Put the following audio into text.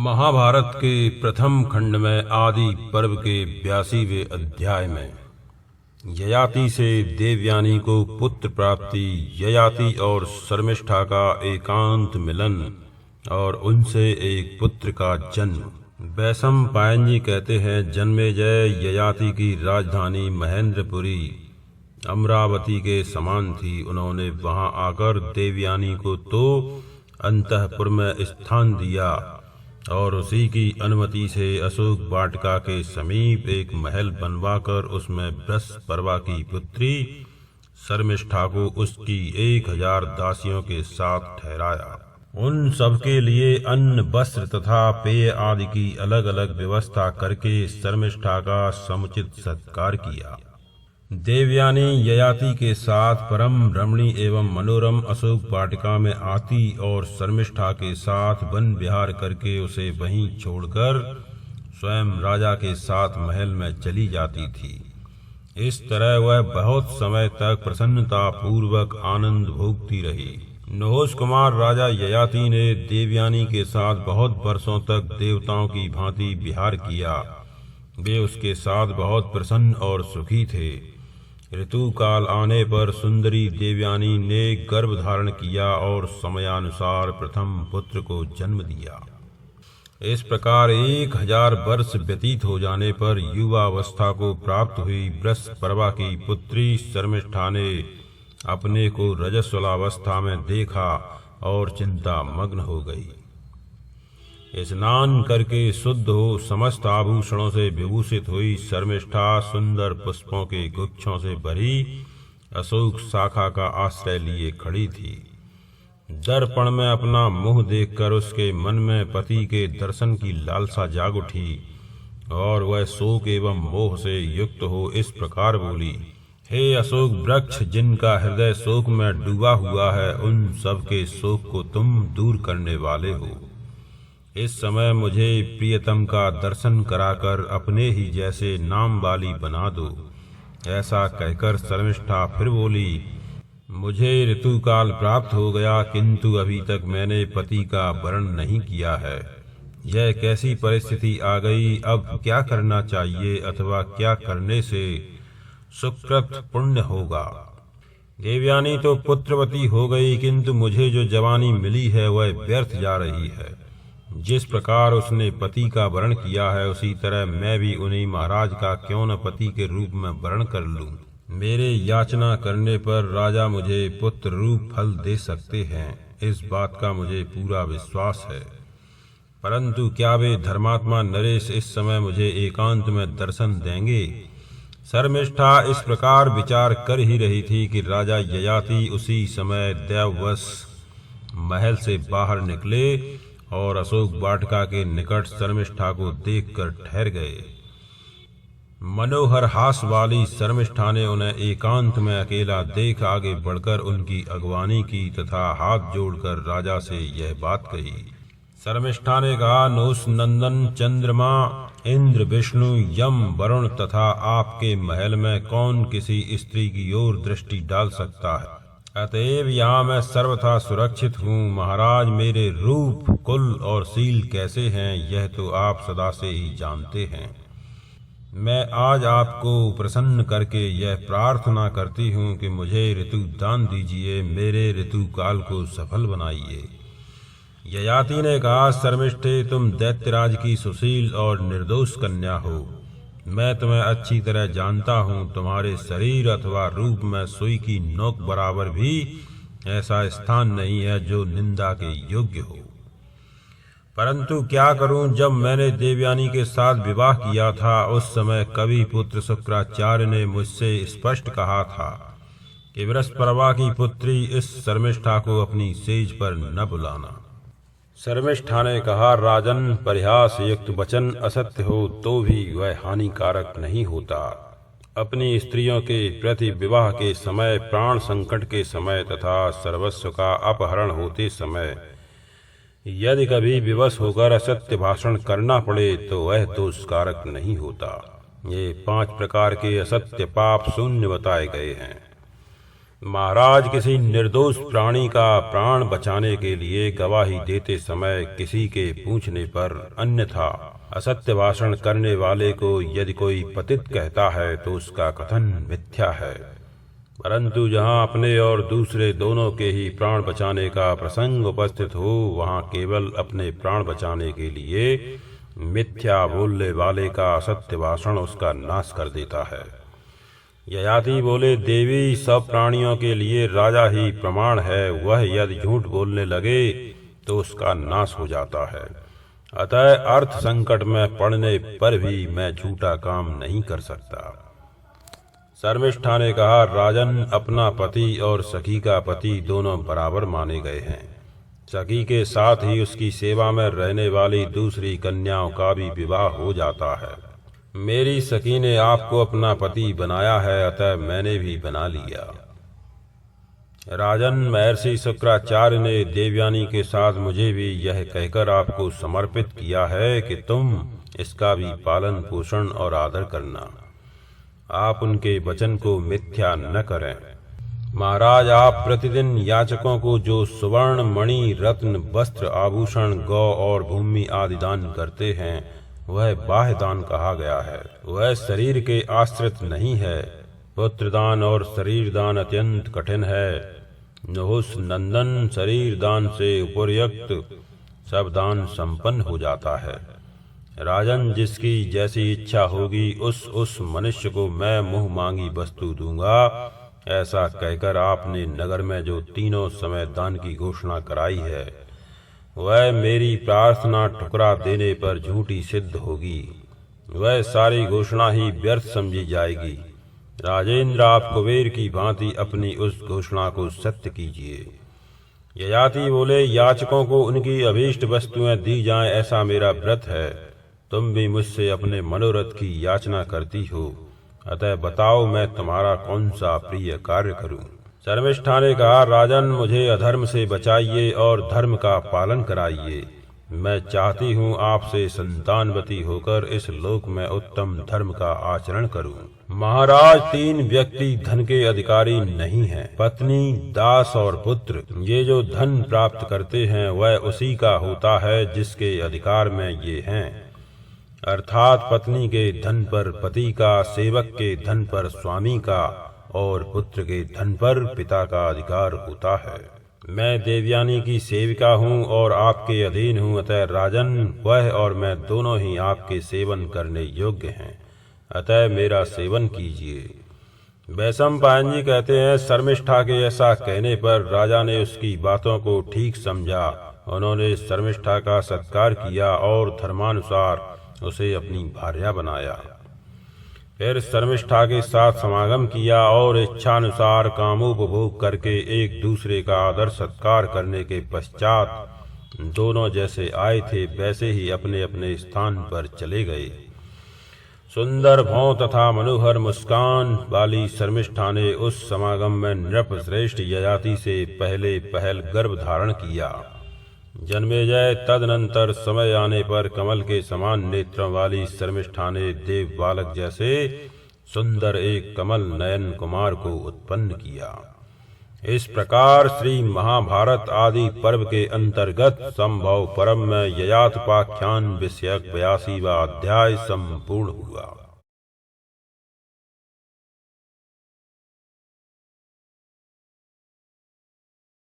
महाभारत के प्रथम खंड में आदि पर्व के 82वें अध्याय में ययाति से देवयानी को पुत्र प्राप्ति, ययाति और शर्मिष्ठा का एकांत मिलन और उनसे एक पुत्र का जन्म। वैशम पायन जी कहते हैं, जन्मेजय ययाति की राजधानी महेंद्रपुरी अमरावती के समान थी। उन्होंने वहां आकर देवयानी को तो अंतःपुर में स्थान दिया और उसी की अनुमति से अशोक वाटिका के समीप एक महल बनवाकर उसमें वृषपर्वा की पुत्री शर्मिष्ठा को उसकी 1000 दासियों के साथ ठहराया। उन सबके लिए अन्न, वस्त्र तथा पेय आदि की अलग अलग व्यवस्था करके शर्मिष्ठा का समुचित सत्कार किया। देवयानी ययाति के साथ परम रमणीय एवं मनोरम अशोक वाटिका में आती और शर्मिष्ठा के साथ वन विहार करके उसे वहीं छोड़कर स्वयं राजा के साथ महल में चली जाती थी। इस तरह वह बहुत समय तक प्रसन्नता पूर्वक आनंद भोगती रही। नहुष कुमार राजा ययाति ने देवयानी के साथ बहुत वर्षों तक देवताओं की भांति विहार किया। वे उसके साथ बहुत प्रसन्न और सुखी थे। ऋतु काल आने पर सुंदरी देवयानी ने गर्भ धारण किया और समयानुसार प्रथम पुत्र को जन्म दिया। इस प्रकार 1000 वर्ष व्यतीत हो जाने पर युवावस्था को प्राप्त हुई वृषपर्वा की पुत्री शर्मिष्ठा ने अपने को रजस्वलावस्था में देखा और चिंता मग्न हो गई। स्नान करके शुद्ध हो समस्त आभूषणों से विभूषित हुई शर्मिष्ठा सुंदर पुष्पों के गुच्छों से भरी अशोक शाखा का आश्रय लिए खड़ी थी। दर्पण में अपना मुंह देखकर उसके मन में पति के दर्शन की लालसा जाग उठी और वह शोक एवं मोह से युक्त हो इस प्रकार बोली, हे अशोक वृक्ष, जिनका हृदय शोक में डूबा हुआ है, उन सब के शोक को तुम दूर करने वाले हो। इस समय मुझे प्रियतम का दर्शन कराकर अपने ही जैसे नाम वाली बना दो। ऐसा कहकर शर्मिष्ठा फिर बोली, मुझे ऋतुकाल प्राप्त हो गया, किंतु अभी तक मैंने पति का वरण नहीं किया है। यह कैसी परिस्थिति आ गई? अब क्या करना चाहिए अथवा क्या करने से सुकृत पुण्य होगा? देवयानी तो पुत्रवती हो गई, किंतु मुझे जो जवानी मिली है वह व्यर्थ जा रही है। जिस प्रकार उसने पति का वरण किया है, उसी तरह मैं भी उन्हीं महाराज का क्यों न पति के रूप में वरण कर लूं। मेरे याचना करने पर राजा मुझे पुत्र रूप फल दे सकते हैं, इस बात का मुझे पूरा विश्वास है। परंतु क्या वे धर्मात्मा नरेश इस समय मुझे एकांत में दर्शन देंगे? शर्मिष्ठा इस प्रकार विचार कर ही रही थी कि राजा ययाति उसी समय दैववश महल से बाहर निकले और अशोक वाटिका के निकट शर्मिष्ठा को देखकर ठहर गए। मनोहर हास वाली शर्मिष्ठा ने उन्हें एकांत में अकेला देख आगे बढ़कर उनकी अगवानी की तथा हाथ जोड़कर राजा से यह बात कही। शर्मिष्ठा ने कहा, नहुष नंदन, चंद्रमा, इंद्र, विष्णु, यम, वरुण तथा आपके महल में कौन किसी स्त्री की ओर दृष्टि डाल सकता है? अतएव यहाँ मैं सर्वथा सुरक्षित हूँ। महाराज, मेरे रूप, कुल और शील कैसे हैं, यह तो आप सदा से ही जानते हैं। मैं आज आपको प्रसन्न करके यह प्रार्थना करती हूँ कि मुझे ऋतु दान दीजिए, मेरे ऋतु काल को सफल बनाइए। ययाति ने कहा, शर्मिष्ठे, तुम दैत्यराज की सुशील और निर्दोष कन्या हो। मैं तुम्हें अच्छी तरह जानता हूँ। तुम्हारे शरीर अथवा रूप में सुई की नोक बराबर भी ऐसा स्थान नहीं है जो निंदा के योग्य हो। परंतु क्या करूं, जब मैंने देवयानी के साथ विवाह किया था, उस समय कवि पुत्र शुक्राचार्य ने मुझसे स्पष्ट कहा था कि वृषपर्वा की पुत्री इस शर्मिष्ठा को अपनी सेज पर न बुलाना। शर्मिष्ठा ने कहा, राजन, परिहास युक्त वचन असत्य हो तो भी वह हानिकारक नहीं होता। अपनी स्त्रियों के प्रति विवाह के समय, प्राण संकट के समय तथा सर्वस्व का अपहरण होते समय यदि कभी विवश होकर असत्य भाषण करना पड़े तो वह दोषकारक नहीं होता। ये 5 प्रकार के असत्य पाप शून्य बताए गए हैं। महाराज, किसी निर्दोष प्राणी का प्राण बचाने के लिए गवाही देते समय किसी के पूछने पर अन्यथा असत्य भाषण करने वाले को यदि कोई पतित कहता है तो उसका कथन मिथ्या है, परंतु जहाँ अपने और दूसरे दोनों के ही प्राण बचाने का प्रसंग उपस्थित हो, वहाँ केवल अपने प्राण बचाने के लिए मिथ्या बोलने वाले का असत्य भाषण उसका नाश कर देता है। ययाति बोले, देवी, सब प्राणियों के लिए राजा ही प्रमाण है, वह यदि झूठ बोलने लगे तो उसका नाश हो जाता है। अतः अर्थ संकट में पड़ने पर भी मैं झूठा काम नहीं कर सकता। शर्मिष्ठा ने कहा, राजन, अपना पति और सखी का पति दोनों बराबर माने गए हैं। सखी के साथ ही उसकी सेवा में रहने वाली दूसरी कन्याओं का भी विवाह हो जाता है। मेरी सखी ने आपको अपना पति बनाया है, अतः मैंने भी बना लिया। राजन, महर्षि शुक्राचार्य ने देवयानी के साथ मुझे भी यह कहकर आपको समर्पित किया है कि तुम इसका भी पालन पोषण और आदर करना। आप उनके वचन को मिथ्या न करें। महाराज, आप प्रतिदिन याचकों को जो सुवर्ण, मणि, रत्न, वस्त्र, आभूषण, गौ और भूमि आदि दान करते हैं, वह बाह्य दान कहा गया है। वह शरीर के आश्रित नहीं है। पुत्र दान और शरीर दान अत्यंत कठिन है। नहुष नंदन, शरीर दान से उपर्युक्त सब दान संपन्न हो जाता है। राजन, जिसकी जैसी इच्छा होगी उस मनुष्य को मैं मुंह मांगी वस्तु दूंगा। ऐसा कहकर आपने नगर में जो तीनों समय दान की घोषणा कराई है, वह मेरी प्रार्थना ठुकरा देने पर झूठी सिद्ध होगी। वह सारी घोषणा ही व्यर्थ समझी जाएगी। राजेंद्र, आप कुबेर की भांति अपनी उस घोषणा को सत्य कीजिए। ययाति बोले, याचकों को उनकी अभीष्ट वस्तुएं दी जाएं, ऐसा मेरा व्रत है। तुम भी मुझसे अपने मनोरथ की याचना करती हो, अतः बताओ मैं तुम्हारा कौन सा प्रिय कार्य करूं। शर्मिष्ठा ने कहा, राजन, मुझे अधर्म से बचाइए और धर्म का पालन कराइए। मैं चाहती हूँ आपसे संतानवती होकर इस लोक में उत्तम धर्म का आचरण करूँ। महाराज, 3 व्यक्ति धन के अधिकारी नहीं हैं, पत्नी, दास और पुत्र। ये जो धन प्राप्त करते हैं वह उसी का होता है जिसके अधिकार में ये हैं। अर्थात पत्नी के धन पर पति का, सेवक के धन पर स्वामी का और पुत्र के धन पर पिता का अधिकार होता है। मैं देवयानी की सेविका हूँ और आपके अधीन हूँ, अतः राजन, वह और मैं दोनों ही आपके सेवन करने योग्य हैं, अतः मेरा सेवन कीजिए। वैशंपायन जी कहते हैं, शर्मिष्ठा के ऐसा कहने पर राजा ने उसकी बातों को ठीक समझा। उन्होंने शर्मिष्ठा का सत्कार किया और धर्मानुसार उसे अपनी भार्या बनाया। फिर शर्मिष्ठा के साथ समागम किया और इच्छानुसार कामोपभोग करके एक दूसरे का आदर सत्कार करने के पश्चात दोनों जैसे आए थे वैसे ही अपने अपने स्थान पर चले गए। सुंदर भौं तथा मनोहर मुस्कान वाली शर्मिष्ठा ने उस समागम में नृपश्रेष्ठ ययाति से पहले पहल गर्भ धारण किया। जन्मेजय, तदनंतर समय आने पर कमल के समान नेत्रों वाली शर्मिष्ठा ने देव बालक जैसे सुंदर एक कमल नयन कुमार को उत्पन्न किया। इस प्रकार श्री महाभारत आदि पर्व के अंतर्गत संभव परम में ययातपाख्यान विषयक 82वां अध्याय संपूर्ण हुआ।